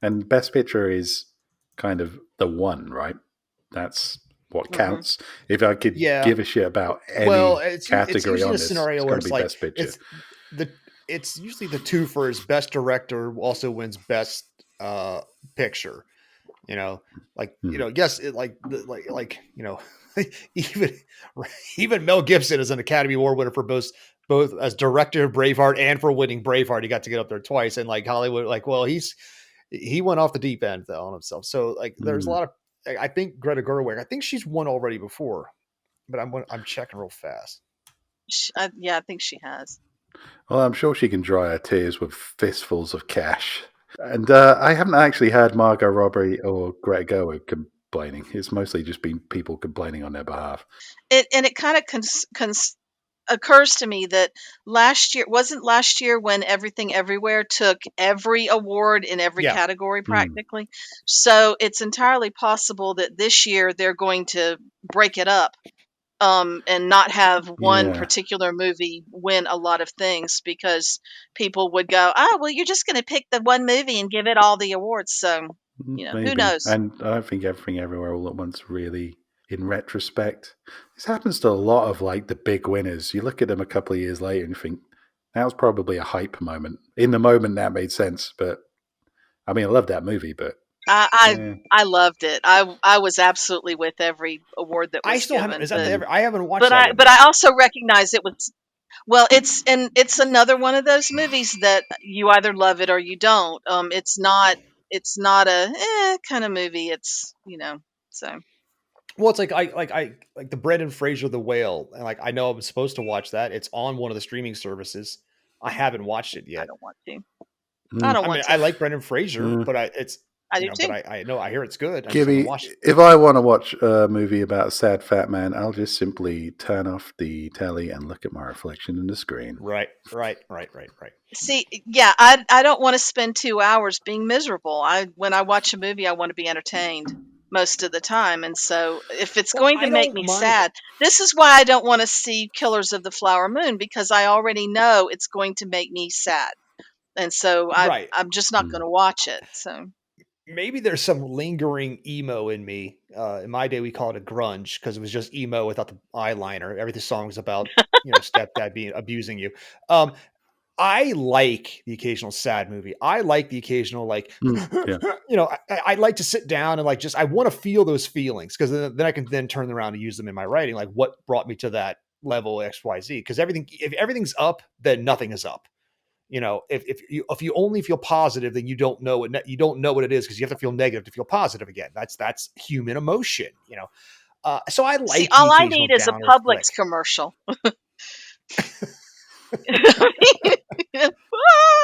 And Best Picture is kind of the one, right? That's what Mhm. counts. If I could Yeah. give a shit about any Well, it's category usually on a this, scenario it's where going it's to be like Best Picture. it's usually the two for his best director also wins best picture. You know, like yes, it like even even Mel Gibson is an Academy Award winner for both as director of Braveheart and for winning Braveheart. He got to get up there twice, and like Hollywood, like well, he's he went off the deep end though on himself. So like, there's a lot of. I think Greta Gerwig. I think she's won already before, but I'm checking real fast. Yeah, I think she has. Well, I'm sure she can dry her tears with fistfuls of cash. And I haven't actually heard Margot Robbie or Greta Gerwig complaining. It's mostly just been people complaining on their behalf. It kind of occurs to me that last year when Everything Everywhere took every award in every Yeah. category practically. So it's entirely possible that this year they're going to break it up. And not have one Yeah. particular movie win a lot of things because people would go, oh, well, you're just going to pick the one movie and give it all the awards. So, Maybe. who knows? And I don't think Everything Everywhere All at Once really, in retrospect, this happens to a lot of like the big winners. You look at them a couple of years later and you think, that was probably a hype moment. In the moment, that made sense. But I mean, I love that movie, but I loved it. I was absolutely with every award that was I still given. haven't. Is that I haven't watched but that. But I also recognize it was. Well, it's another one of those movies that you either love it or you don't. It's not a kind of movie. It's so. Well, it's like I like the Brendan Fraser The Whale, and like I know I'm supposed to watch that. It's on one of the streaming services. I haven't watched it yet. I don't want to. I don't want to. I like Brendan Fraser, but I do too. But I know I hear it's good. Gibby, if I want to watch a movie about a sad fat man, I'll just simply turn off the telly and look at my reflection in the screen. Right. See, yeah, I don't want to spend 2 hours being miserable. When I watch a movie, I want to be entertained most of the time, and so if it's going to make me sad, this is why I don't want to see Killers of the Flower Moon, because I already know it's going to make me sad, and so I'm just not going to watch it. So. Maybe there's some lingering emo in me. In my day, we call it a grunge because it was just emo without the eyeliner. Every song was about, stepdad abusing you. I like the occasional sad movie. I like the occasional I like to sit down and like I want to feel those feelings because then I can then turn around and use them in my writing. Like what brought me to that level XYZ? Because if everything's up, then nothing is up. If you only feel positive, then you don't know what it is because you have to feel negative to feel positive again. That's human emotion. So I like. See, all I need is a Publix commercial.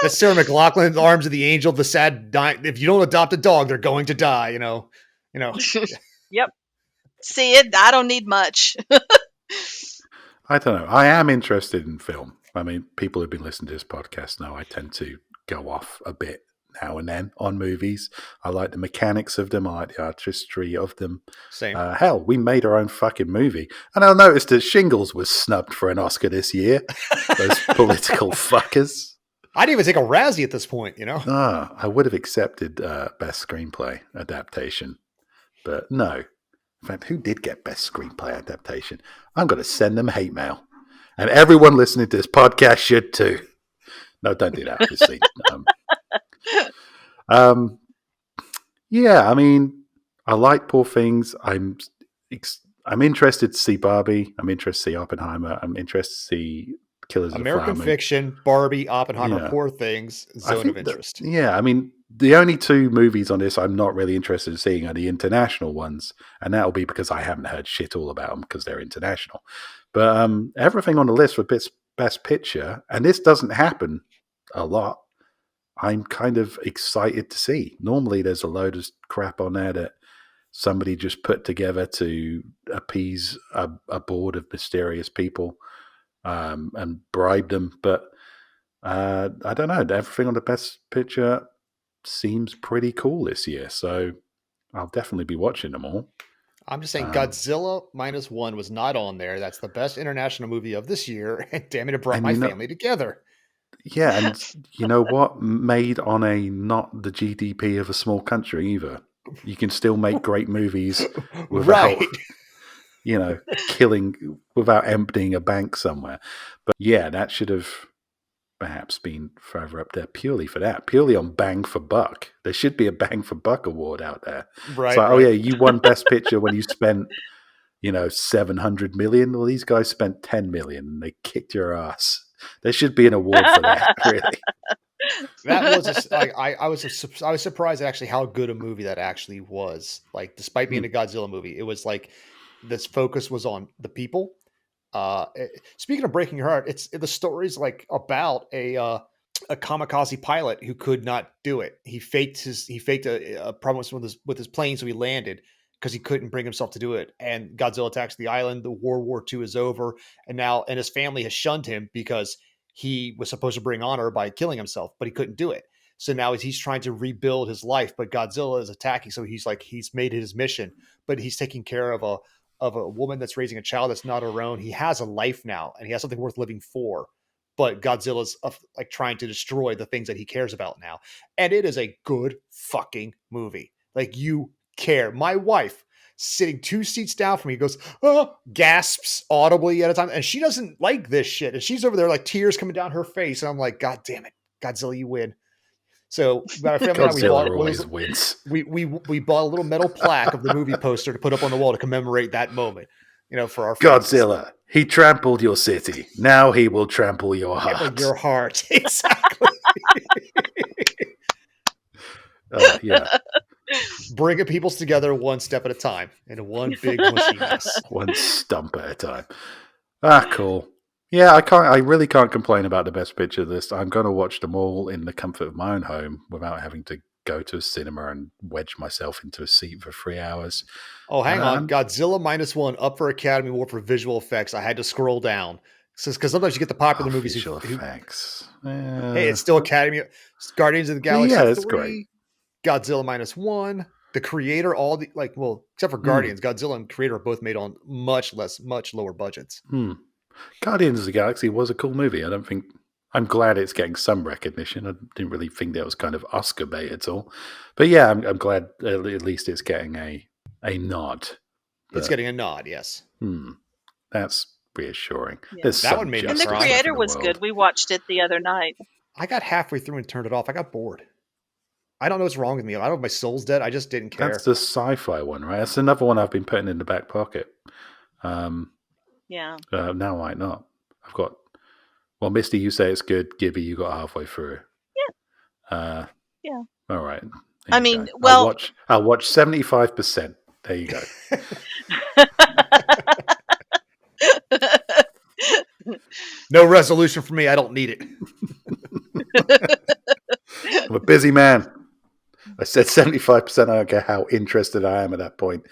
That's Sarah McLachlan, Arms of the Angel, the sad die. If you don't adopt a dog, they're going to die. Yep. See it. I don't need much. I don't know. I am interested in film. I mean, people who've been listening to this podcast know I tend to go off a bit now and then on movies. I like the mechanics of them. I like the artistry of them. Same. Hell, we made our own fucking movie. And I noticed that Shingles was snubbed for an Oscar this year. Those political fuckers. I didn't even take a Razzie at this point, I would have accepted Best Screenplay Adaptation. But no. In fact, who did get Best Screenplay Adaptation? I'm going to send them hate mail. And everyone listening to this podcast should too. No, don't do that, obviously. Yeah, I mean, I like Poor Things. I'm interested to see Barbie. I'm interested to see Oppenheimer. I'm interested to see Killers of the Flower Moon. American Fiction, Barbie, Oppenheimer, Poor Things, Zone of Interest. I mean, the only two movies on this I'm not really interested in seeing are the international ones, and that'll be because I haven't heard shit all about them because they're international. But everything on the list for Best Picture, and this doesn't happen a lot, I'm kind of excited to see. Normally there's a load of crap on there that somebody just put together to appease a board of mysterious people and bribe them. But I don't know. Everything on the Best Picture seems pretty cool this year. So I'll definitely be watching them all. I'm just saying Godzilla -1 was not on there. That's the best international movie of this year. And damn it, it brought my family together. Yeah, and you know what? Made on a not the GDP of a small country either. You can still make great movies without, killing, without emptying a bank somewhere. But yeah, that should have perhaps been further up there purely for that. Purely on bang for buck. There should be a bang for buck award out there. Right. So, you won Best Picture when you spent, 700 million. Well, these guys spent 10 million and they kicked your ass. There should be an award for that, really. That was I was surprised at actually how good a movie that actually was. Like, despite being a Godzilla movie, it was like this focus was on the people. Speaking of breaking your heart, the story's like about a kamikaze pilot who could not do it. He faked a problem with his plane, so he landed because he couldn't bring himself to do it. And Godzilla attacks the island. The World War II is over, and his family has shunned him because he was supposed to bring honor by killing himself, but he couldn't do it. So now he's trying to rebuild his life, but Godzilla is attacking. So he's made it his mission, but he's taking care of a woman that's raising a child that's not her own. He has a life now, and he has something worth living for. But Godzilla's like trying to destroy the things that he cares about now. And it is a good fucking movie. Like, you care. My wife, sitting 2 seats down from me, goes, oh, gasps audibly at a time. And she doesn't like this shit. And she's over there like tears coming down her face. And I'm like, God damn it, Godzilla, you win. So my family and I, we bought a little metal plaque of the movie poster to put up on the wall to commemorate that moment. For our Godzilla, he trampled your city. Now he will trample your heart. Your heart, exactly. Yeah. Bringing peoples together one step at a time in one big mushy mess. One stump at a time. Cool. Yeah, I really can't complain about the best picture list. I'm going to watch them all in the comfort of my own home without having to go to a cinema and wedge myself into a seat for 3 hours. Oh, hang on. Godzilla -1 up for Academy Award for visual effects. I had to scroll down. Because sometimes you get the popular movies. Visual effects. Hey, it's still Academy. Guardians of the Galaxy 3. It's great. Godzilla -1. The Creator, except for Guardians, Godzilla and Creator are both made on much lower budgets. Guardians of the Galaxy was a cool movie. I'm glad it's getting some recognition. I didn't really think that was kind of Oscar bait at all. But yeah, I'm glad at least it's getting a nod. It's getting a nod, yes. That's reassuring. Yeah. That one made me And the Creator was good. We watched it the other night. I got halfway through and turned it off. I got bored. I don't know what's wrong with me. I don't know if my soul's dead. I just didn't care. That's the sci-fi one, right? That's another one I've been putting in the back pocket. Yeah. Now I might not. I've got... Well, Misty, you say it's good. Gibby, you got halfway through. Yeah. All right. I mean, well... I'll watch 75%. There you go. No resolution for me. I don't need it. I'm a busy man. I said 75%. I don't care how interested I am at that point.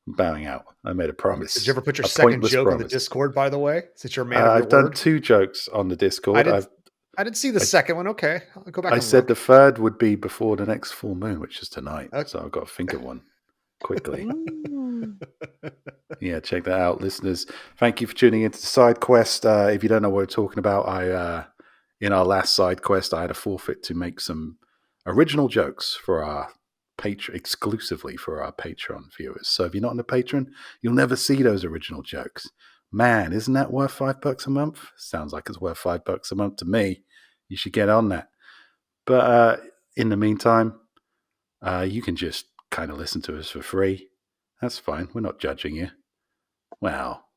I'm bowing out. I made a promise. Did you ever put your second joke on the Discord, by the way? Since you're a man of your I've done 2 jokes on the Discord. I didn't see the second one. Okay. I'll go back. I said the third would be before the next full moon, which is tonight. Okay. So I've got to think of one quickly. Yeah, check that out, listeners. Thank you for tuning into the side quest. If you don't know what we're talking about, in our last side quest, I had a forfeit to make some original jokes for our exclusively for our Patreon viewers. So if you're not on the Patreon, you'll never see those original jokes. Man, isn't that worth $5 a month? Sounds like it's worth $5 a month to me. You should get on that. But in the meantime, you can just kind of listen to us for free. That's fine. We're not judging you. Well,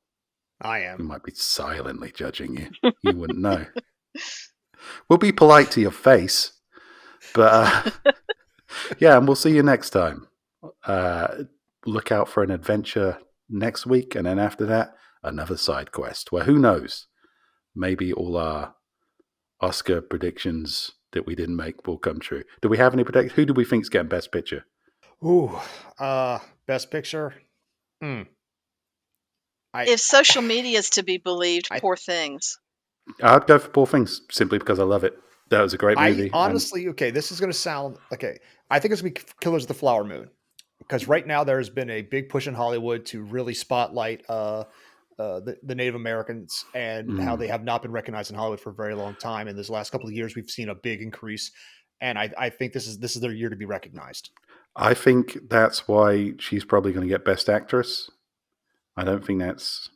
I am. We might be silently judging you. You wouldn't know. We'll be polite to your face. But yeah, and we'll see you next time. Look out for an adventure next week. And then after that, another side quest where who knows? Maybe all our Oscar predictions that we didn't make will come true. Do we have any predictions? Who do we think's getting Best Picture? Ooh, Best Picture. If social media is to be believed, Poor Things. I'd go for Poor Things simply because I love it. That was a great movie. Honestly, okay, this is going to sound okay. I think it's going to be Killers of the Flower Moon because right now there's been a big push in Hollywood to really spotlight the Native Americans and how they have not been recognized in Hollywood for a very long time. And this last couple of years, we've seen a big increase, and I think this is their year to be recognized. I think that's why she's probably going to get Best Actress. I don't think that's...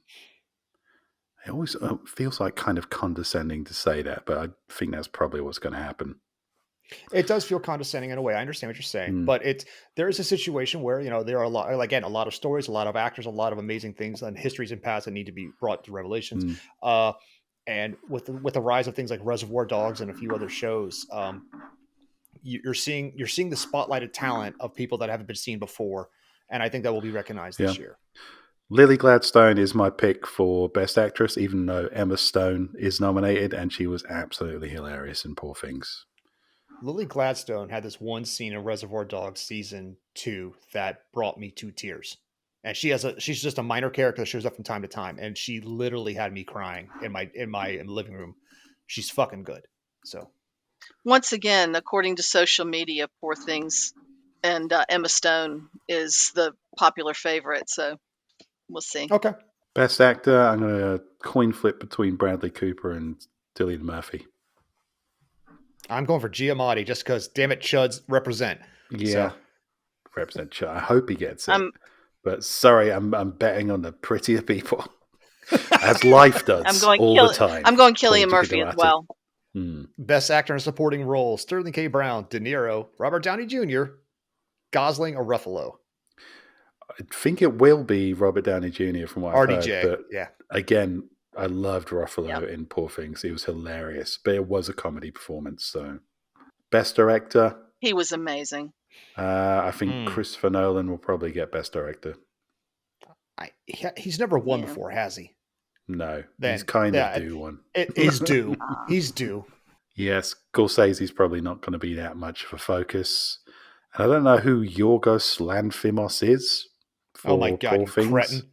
It always feels like kind of condescending to say that, but I think that's probably what's going to happen. It does feel condescending in a way. I understand what you're saying, but there is a situation where, there are a lot of stories, a lot of actors, a lot of amazing things and histories and paths that need to be brought to revelations. And with the rise of things like Reservoir Dogs and a few other shows, you're seeing the spotlighted talent of people that haven't been seen before, and I think that will be recognized this year. Lily Gladstone is my pick for Best Actress, even though Emma Stone is nominated, and she was absolutely hilarious in Poor Things. Lily Gladstone had this one scene in Reservoir Dogs season 2 that brought me to tears. And she's just a minor character that shows up from time to time, and she literally had me crying in my living room. She's fucking good. So Once again, according to social media, Poor Things and Emma Stone is the popular favorite. So we'll see. okay. Best Actor, I'm going to coin flip between Bradley Cooper and Cillian Murphy. I'm going for Giamatti just because, damn it, Chuds represent. Yeah, So, represent Chud. I hope he gets it. But sorry, I'm betting on the prettier people, as life does the time. I'm going Cillian Murphy as well. Best Actor in a Supporting Role: Sterling K. Brown, De Niro, Robert Downey Jr., Gosling, or Ruffalo. I think it will be Robert Downey Jr. from what I've RDJ, heard. But yeah. Again, I loved Ruffalo in Poor Things. He was hilarious, but it was a comedy performance. So, Best Director. He was amazing. I think Christopher Nolan will probably get Best Director. He's never won before, has he? No, he's kind of due one. It is due. He's due. Yes, Scorsese's probably not going to be that much of a focus. And I don't know who Yorgos Lanthimos is. Oh my God, you cretin.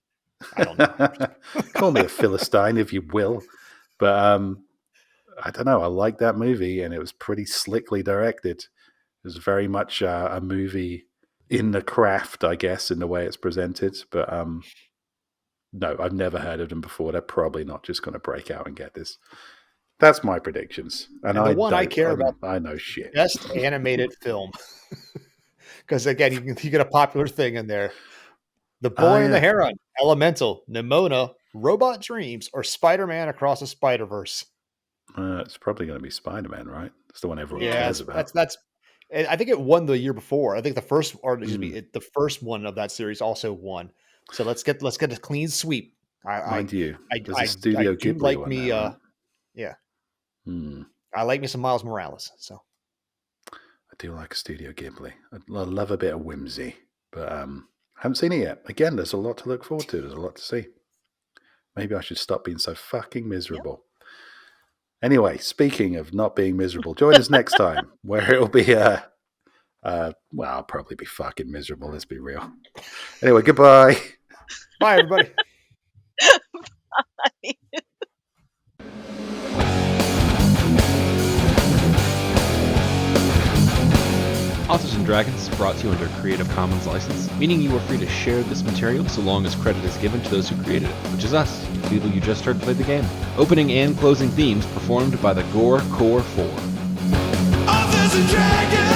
I don't know. Call me a Philistine if you will. But I don't know. I like that movie, and it was pretty slickly directed. It was very much a movie in the craft, I guess, in the way it's presented. But no, I've never heard of them before. They're probably not just going to break out and get this. That's my predictions. And the one I care about, I know shit. Best animated film. Because again, you get a popular thing in there. The Boy and the Heron, Elemental, Nimona, Robot Dreams, or Spider-Man Across the Spider-Verse. It's probably going to be Spider-Man, right? That's the one everyone cares about. That's. I think it won the year before. I think the first one of that series also won. So let's get a clean sweep. Mind you, there's a Studio Ghibli like one me. now, right? Yeah. I like me some Miles Morales. So I do like Studio Ghibli. I love a bit of whimsy, but I haven't seen it yet. Again, there's a lot to look forward to. There's a lot to see. Maybe I should stop being so fucking miserable. Yep. Anyway, speaking of not being miserable, join us next time where it'll be I'll probably be fucking miserable. Let's be real. Anyway, goodbye. Bye, everybody. Bye. Authors and Dragons is brought to you under a Creative Commons license, meaning you are free to share this material so long as credit is given to those who created it, which is us, the people you just heard play the game. Opening and closing themes performed by the Gore Core 4. Authors and Dragons!